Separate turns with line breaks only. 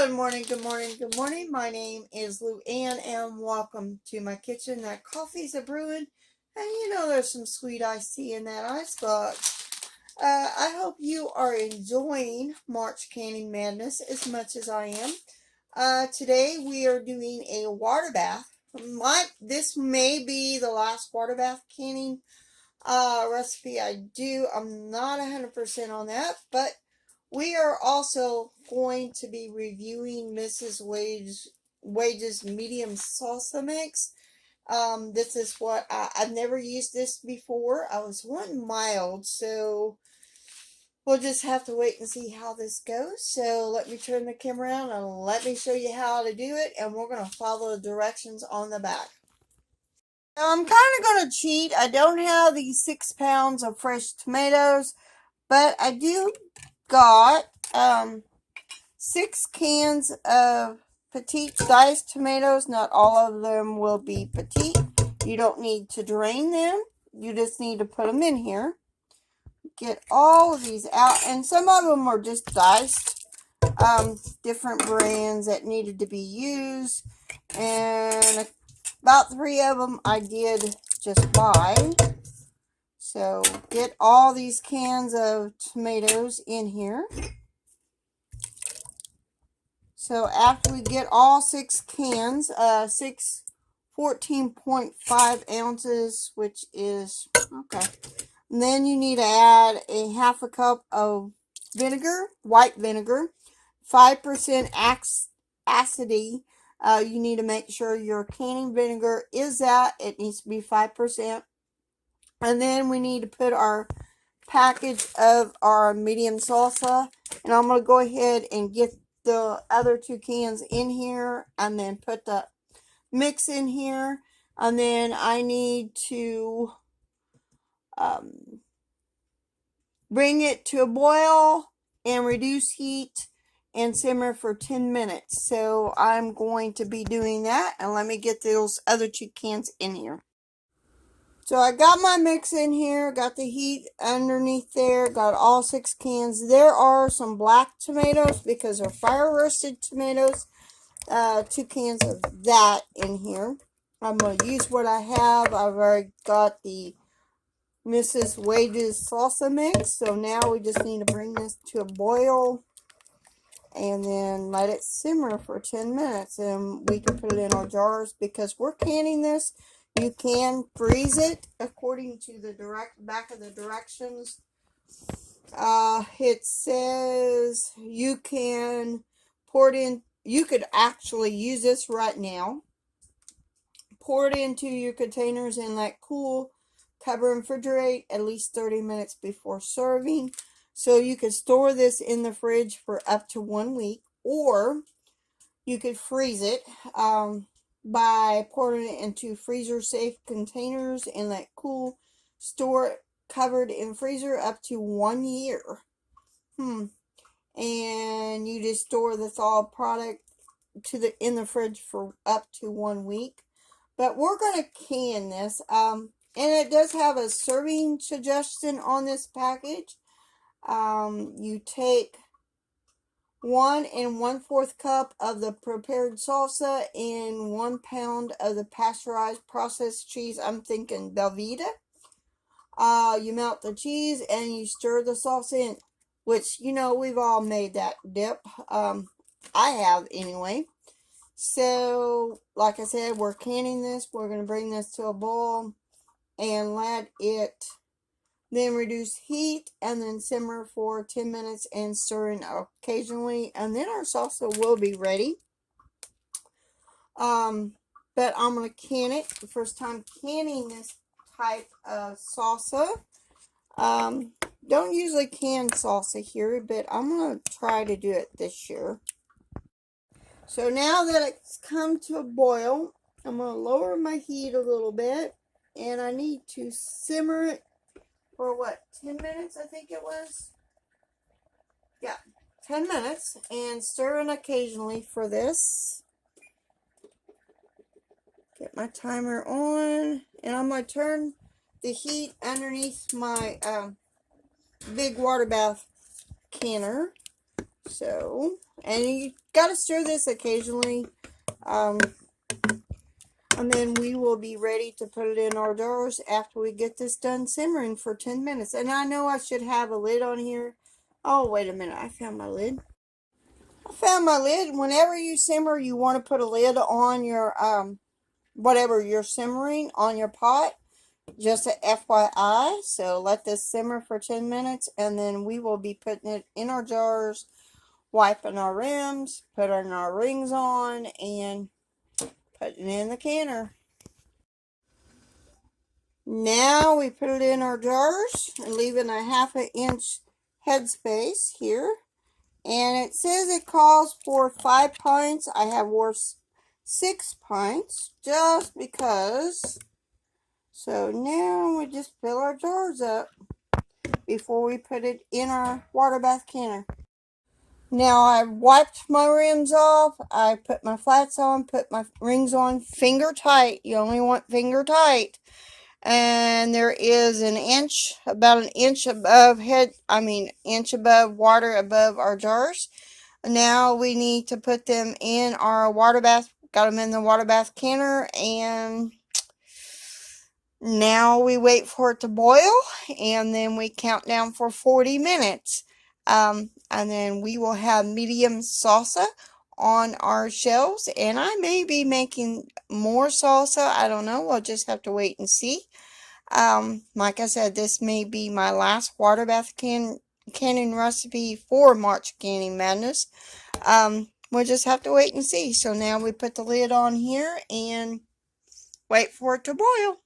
Good morning, good morning, good morning. My name is LouAnn and welcome to my kitchen. That coffee's a brewing and there's some sweet iced tea in that icebox. I hope you are enjoying March Canning Madness as much as I am. Today we are doing a water bath. This may be the last water bath canning recipe I do. I'm not 100% on that, but we are also going to be reviewing Mrs. Wage's medium salsa mix. This is what I've never used this before. I was wanting mild, so we'll just have to wait and see how this goes. So let me turn the camera around and let me show you how to do it, and we're going to follow the directions on the back. Now, I'm kind of going to cheat. I don't have these 6 pounds of fresh tomatoes, but I do got 6 cans of petite diced tomatoes. Not all of them will be petite. You don't need to drain them. You just need to put them in here. Get all of these out, and some of them are just diced. Different brands that needed to be used, and about 3 of them I did just buy. So get all these cans of tomatoes in here. So after we get all 6 cans, 14.5 ounces, which is, okay. And then you need to add a half a cup of vinegar, white vinegar, 5% acidity. You need to make sure your canning vinegar is that. It needs to be 5%. And then we need to put our package of our medium salsa. And I'm going to go ahead and get the other 2 cans in here and then put the mix in here. And then I need to bring it to a boil and reduce heat and simmer for 10 minutes. So I'm going to be doing that, and let me get those other 2 cans in here. So I got my mix in here, got the heat underneath there, got all 6 cans. There are some black tomatoes because they're fire roasted tomatoes. 2 cans of that in here. I'm going to use what I have. I've already got the Mrs. Wage's salsa mix. So now we just need to bring this to a boil and then let it simmer for 10 minutes. And we can put it in our jars because we're canning this. You can freeze it according to the back of the directions. It says you can pour it in. You could actually use this right now. Pour it into your containers and let cool. Cover and refrigerate at least 30 minutes before serving. So you could store this in the fridge for up to 1 week, or you could freeze it by pouring it into freezer safe containers and let cool. Store it covered in freezer up to 1 year. And you just store the thawed product in the fridge for up to 1 week. But we're going to can this. And it does have a serving suggestion on this package. You take 1 1/4 cup of the prepared salsa and 1 pound of the pasteurized processed cheese. I'm thinking Velveeta. You melt the cheese and you stir the salsa in, which, we've all made that dip. I have anyway. So, like I said, we're canning this. We're going to bring this to a boil and let it then reduce heat and then simmer for 10 minutes and stir in occasionally. And then our salsa will be ready. But I'm going to can it. The first time canning this type of salsa. Don't usually can salsa here, but I'm going to try to do it this year. So now that it's come to a boil, I'm going to lower my heat a little bit. And I need to simmer it for 10 minutes, I think it was? Yeah, 10 minutes. And stir it occasionally for this. Get my timer on. And I'm going to turn the heat underneath my big water bath canner. So, and you got to stir this occasionally. And then we will be ready to put it in our jars after we get this done simmering for 10 minutes. And I know I should have a lid on here. Oh, wait a minute. I found my lid. Whenever you simmer, you want to put a lid on your, whatever you're simmering on your pot. Just a FYI. So let this simmer for 10 minutes. And then we will be putting it in our jars, wiping our rims, putting our rings on, and putting it in the canner. Now we put it in our jars and leaving a 1/2 inch headspace here. And it says it calls for 5 pints. I have wore 6 pints just because. So now we just fill our jars up before we put it in our water bath canner. Now I wiped my rims off. I put my flats on, put my rings on finger tight. You only want finger tight. And there is about an inch above inch above water above our jars. Now we need to put them in our water bath. Got them in the water bath canner, and now we wait for it to boil, and then we count down for 40 minutes. And then we will have medium salsa on our shelves, and I may be making more salsa. I don't know. We'll just have to wait and see. Like I said, this may be my last water bath canning recipe for March Canning Madness. We'll just have to wait and see. So now we put the lid on here and wait for it to boil.